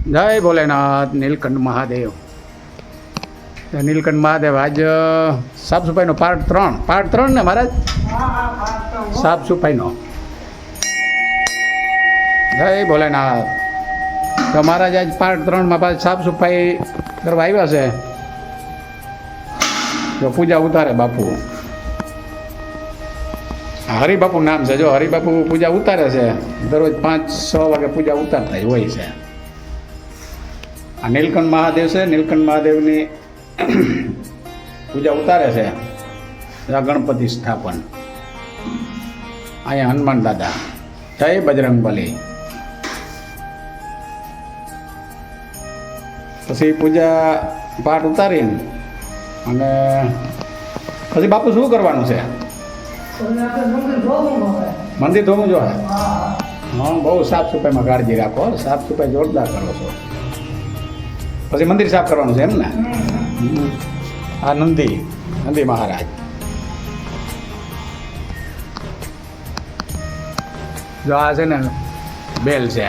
જય ભોલેનાથ નીલકંઠ મહાદેવ. નીલકંઠ મહાદેવ આજ સાફ સફાઈનો પાર્ટ 3 ને મહારાજ સાફ સફાઈનો. જય ભોલેનાથ. તો મહારાજ આજ પાર્ટ 3માં પાછી સાફ સફાઈ કરવા આવ્યા છે. જો પૂજા ઉતારે બાપુ, હરિબાપુ નામ છે. જો હરિબાપુ પૂજા ઉતારે છે. દરરોજ 5-6 વાગે પૂજા ઉતારતા હોય છે. આ નીલકંઠ મહાદેવ છે. નીલકંઠ મહાદેવની પૂજા ઉતારે છે. આ ગણપતિ સ્થાપન. અહીંયા હનુમાન દાદા. જય બજરંગબલી. પછી પૂજા પાઠ ઉતારીને અને પછી બાપુ શું કરવાનું છે? મંદિર ધોવું જોઈએ. હા, બહુ સાફ સફાઈમાં કાળજી રાખો. સાફ સફાઈ જોરદાર કરો છો. પછી મંદિર સાફ કરવાનું છે એમ ને? આ નંદી મહારાજ. જો આ છે ને બેલ છે.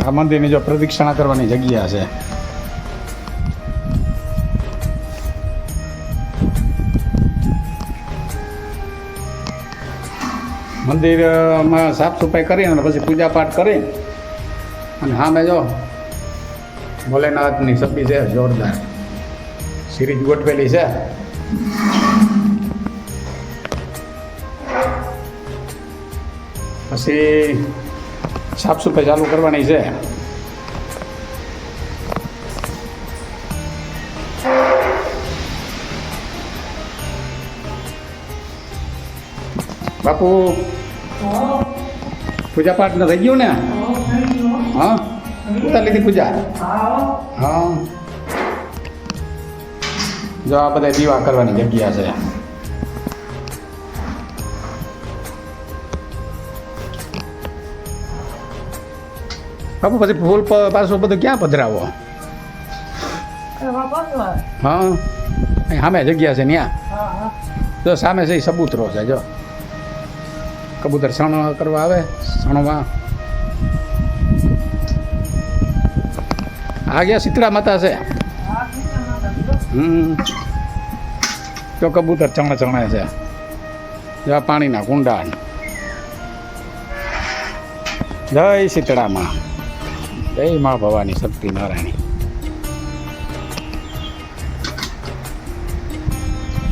આ મંદિરની જો પ્રદક્ષિણા કરવાની જગ્યા છે. મંદિરમાં સાફ સફાઈ કરીને પછી પૂજા પાઠ કરી અને સામે જો ભોલેનાથની છબી છે જોરદાર. સિરીજ ગોઠવેલી છે. પછી સાફ સફાઈ ચાલુ કરવાની છે. બાપુ પૂજા પાઠ થઈ ગયું ને? હા, ઉતાર લીધી પૂજા. હા, જો આ બધા દીવા કરવાની જગ્યા છે. બાપુ પછી ફૂલ પાછું બધું ક્યાં પધરાવો? હા, અહીં સામે જગ્યા છે ત્યાં. જો સામે છે સબૂતરો છે. જો કબૂતર સણ કરવા આવે. સણમાં આ ગયા શીતળા માતા છે. તો કબૂતર ચણે છે. જો આ પાણીના કુંડા. જય શીતળામાં. જય મા ભવાની શક્તિ નારાયણી.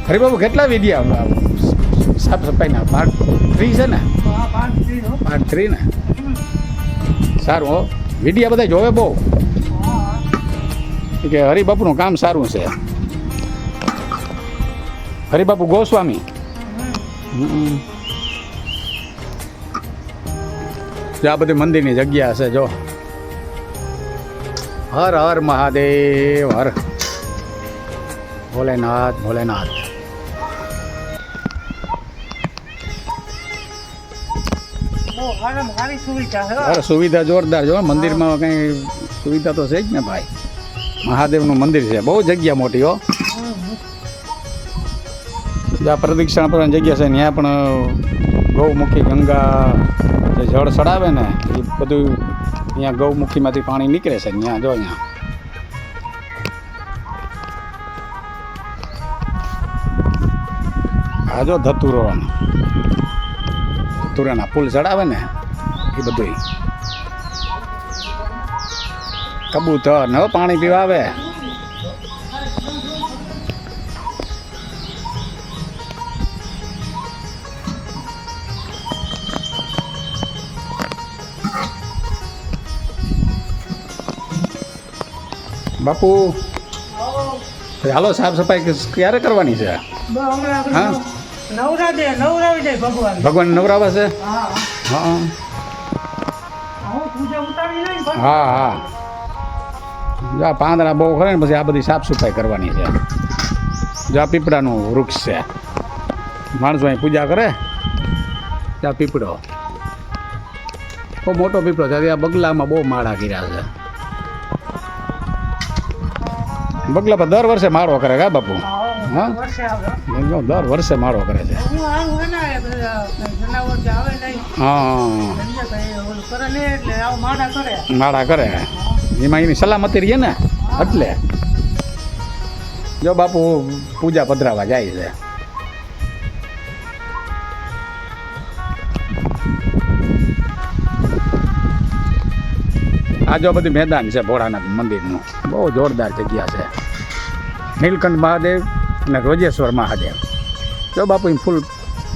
હરિબાબુ કેટલા વિડિયા સાફ સફાઈના? પાર્ટ 3 છે ને? પાર્ટ 3 ને? સારું હો. વિડિયા બધા જોવે બહુ કે હરિબાપુનું કામ સારું છે. હરિબાપુ ગોસ્વામી. આ બધી મંદિરની જગ્યા છે. જો હર હર મહાદેવ. હર ભોલેનાથ. ભોલેનાથ. સુવિધા જોરદાર. જો મંદિરમાં કઈ સુવિધા તો છે જ ને ભાઈ. મહાદેવનું મંદિર છે. બહુ જગ્યા મોટી હો. જ્યાં પ્રદક્ષિણા કરવાની જગ્યા છે ત્યાં પણ ગૌમુખી ગંગા જે જળ ચડાવે ને એ બધું અહીંયા ગૌમુખીમાંથી પાણી નીકળે છે. ત્યાં જો અહીંયા આ જો ધતુરાના પુલ ચડાવે ને એ બધું કબૂતર ને પાણી પીવા આવે. બાપુ હાલો સાફ સફાઈ ક્યારે કરવાની છે? હા, ભગવાન નવરાવે છે. હા હા હા. જો આ પાંદડા બહુ ખરે ને પછી આ બધી સાફ સફાઈ કરવાની છે. જો આ પીપળાનું વૃક્ષ છે. માણસો અહીં પૂજા કરે. ત્યાં પીપળો બહુ મોટો પીપળો છે. આ બગલામાં બહુ માળા કર્યા છે. બગલા પર દર વર્ષે માળો કરે કા બાપુ? હા વર્ષે આવે એમ કહું, દર વર્ષે માળો કરે છે. હું આવું હે ને જનાવર જે આવે નહીં હા સમજે ભાઈ ઓલું કરે નહીં એટલે આવું માડા કરે માળા કરે એમાં એની સલામતી રહીએ ને એટલે જો બાપુ પૂજા પધરાવા જાય છે. આ જો બધી મેદાન છે ભોળાનાથ મંદિરનું, બહુ જોરદાર જગ્યા છે. નીલકંઠ મહાદેવ અને રોજેશ્વર મહાદેવ. જો બાપુ એમ ફૂલ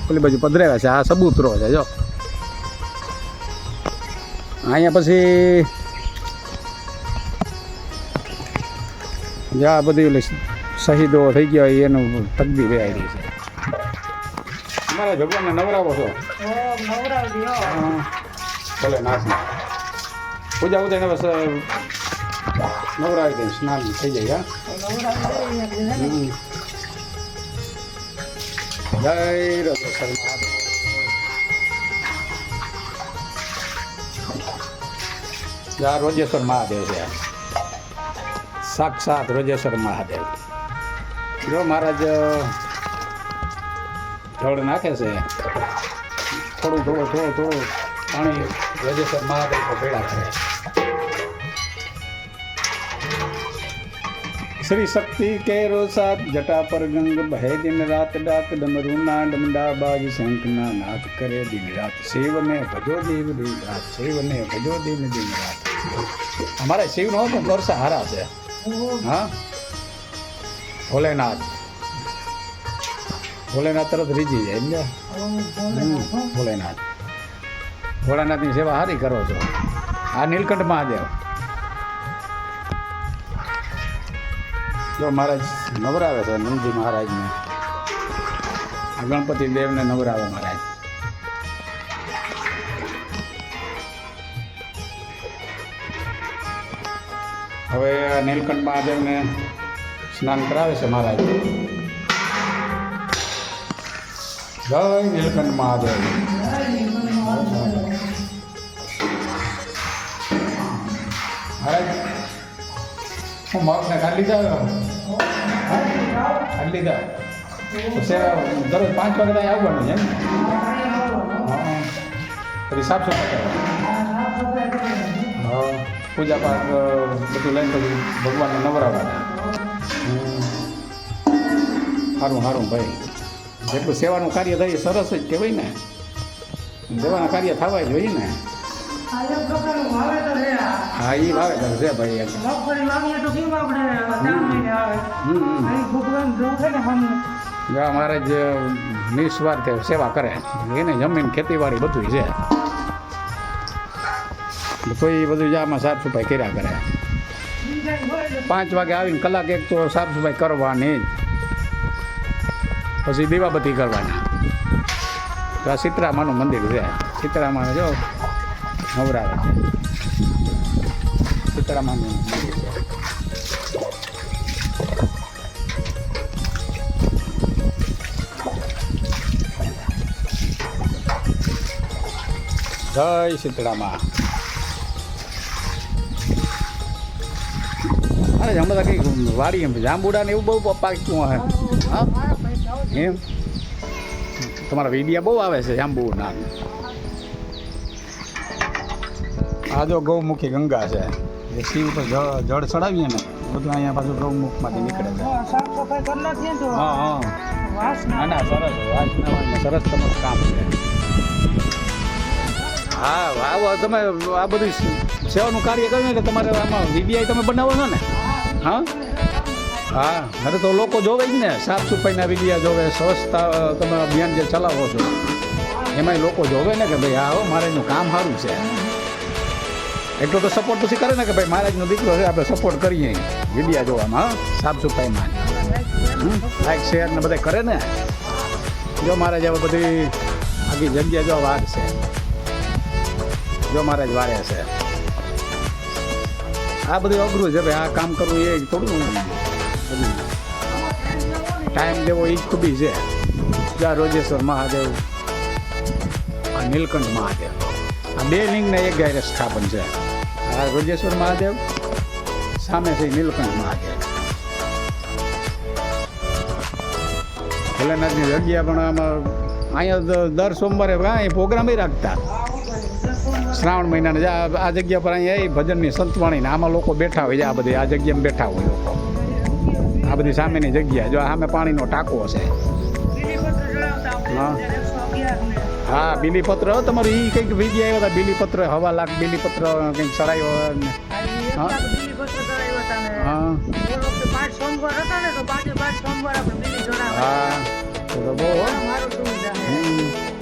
પેલી બાજુ પધરાવ્યા છે. આ સબૂતરો છે જો અહીંયા પછી જ્યાં બધી ઓલી શહીદો થઈ ગયા હોય એનું તકદી વેરાયેલી છે. અમારા ભગવાનને નવરાવો છો? નવરાવી દો ભલે નાચના પૂજા ઉદયને બસ નવરાવી દે, સ્નાન થઈ જાય. જય રોજેશ્વર મહાદેવ. જય રોજેશ્વર મહાદેવ છે, સાક્ષાત રોજેશ્વર મહાદેવ. જો મહારાજ ઢોળ નાખે છે, થોડું પાણી રોજેશ્વર મહાદેવ પર ભેળા કરે. શ્રી શક્તિ કેરો સાત જટા પર ગંગ બહે દિન રાત ડાક ડમરૂ ના ડમડા બાજ શંખ ના નાદ કરે દિન રાત શિવ ને ભજો દેવ દિન રાત શિવ ને ભજો દિન દિન રાત. અમારા શિવનો તો વર્ષ હારા છે. હા ભોલેનાથ તરત રીજી જાય એમ. ભોળાનાથની સેવા સારી કરો છો. આ નીલકંઠ મહાદેવ જો મહારાજ નવરાવે છે. નંદજી મહારાજને, આ ગણપતિ દેવને નવરાવે મહારાજ. હવે નીલકંઠ મહાદેવને સ્નાન કરાવે છે મહારાજ. જય નીલકંઠ મહાદેવ. મહારાજ હું મગને કાઢી લીધા તો દરરોજ 5 વાગે ત્યાં આવવાનું છે એમ. હા પછી સાફ સફાઈ કરવા, હા પૂજા પાઠ બધું લઈને પછી ભગવાનને નવરાવવાના. સારું ભાઈ, જેટલું સેવાનું કાર્ય થાય સરસ જ કહેવાય ને. સેવાના કાર્ય થવા જોઈએ ને. હા એ વાવેતર છે ભાઈ. મહારાજ નિસ્વાર્થે સેવા કરે, એને જમીન ખેતીવાડી બધું છે તો એ બધું આમાં સાફ સફાઈ કર્યા કરે. 5 વાગે આવીને કલાક એક તો સાફ સફાઈ કરવાની જ, પછી દીવાબત્તી કરવાના. તો આ સીતરામાનું મંદિર છે. સીતરામાને જો નવરાવે છે. સીતરામાનું મંદિર છે. જય સીતરામા. અરે હમણાં કંઈક વાડી એમ જાંબુડા ને એવું બહુ પાકતું હે. હા એમ તમારા વિડિયા બહુ આવે છે જાંબુના. આ જો ગૌમુખી ગંગા છે, એ શિવ પર જળ ચડાવીએ ને બધું અહીંયા પાછું ગૌમુખમાંથી નીકળે છે. હા ના સરસ વાસના સરસ તમારું કામ છે. હા તમે આ બધું સેવાનું કાર્ય કર્યું એટલે તમારે આમાં વિડીઆઈ તમે બનાવો છો ને. હા અરે તો લોકો જોવે જ ને. સાફ સફાઈના વિડીયા જોવે, સ્વચ્છતા તમે અભિયાન જે ચલાવો છો એમાંય લોકો જોવે ને કે ભાઈ હા મારે એનું કામ સારું છે. એટલો તો સપોર્ટ પછી કરે ને કે ભાઈ મહારાજનો દીકરો છે, આપણે સપોર્ટ કરીએ વિડીયા જોવામાં. સાફ સફાઈમાં લાઈક શેર ને બધા કરે ને. જો મહારાજ હવે બધી આખી જગ્યા જો વાર છે. જો મહારાજ વારે છે. આ બધું અઘરું છે ભાઈ. આ કામ કરવું એ થોડું ટાઈમ દેવો એ ખૂબી છે. જ્યાં રોજેશ્વર મહાદેવ, આ નીલકંઠ મહાદેવ, આ 2 લિંગને એક ગાયરે સ્થાપન છે. આ રોજેશ્વર મહાદેવ, સામે છે નીલકંઠ મહાદેવ. ભોલેનાથની જગ્યા પણ આમાં અહીંયા દર સોમવારે કાંઈ પ્રોગ્રામ રાખતા શ્રાવણ મહિનાને જે આ જગ્યા પર અહીંયા એ ભજનની સંતવાણીને આમાં લોકો બેઠા હોય છે. આ બધી આ જગ્યામાં બેઠા હોય લોકો. આ બધી સામેની જગ્યા જો સામે પાણીનો ટાંકો છે. હા. હા બીલીપત્ર તમારું એ કંઈક વિધિ આવ્યા હતા બીલીપત્ર 1.5 લાખ બીલીપત્ર કંઈક ચડાવ્યો ને. હા. હા 5 સોમવાર હતા ને તો 5 સોમવાર આપણે બીલી ચડાવ્યા. હા તો બહુ મારું સુવિધા હમ.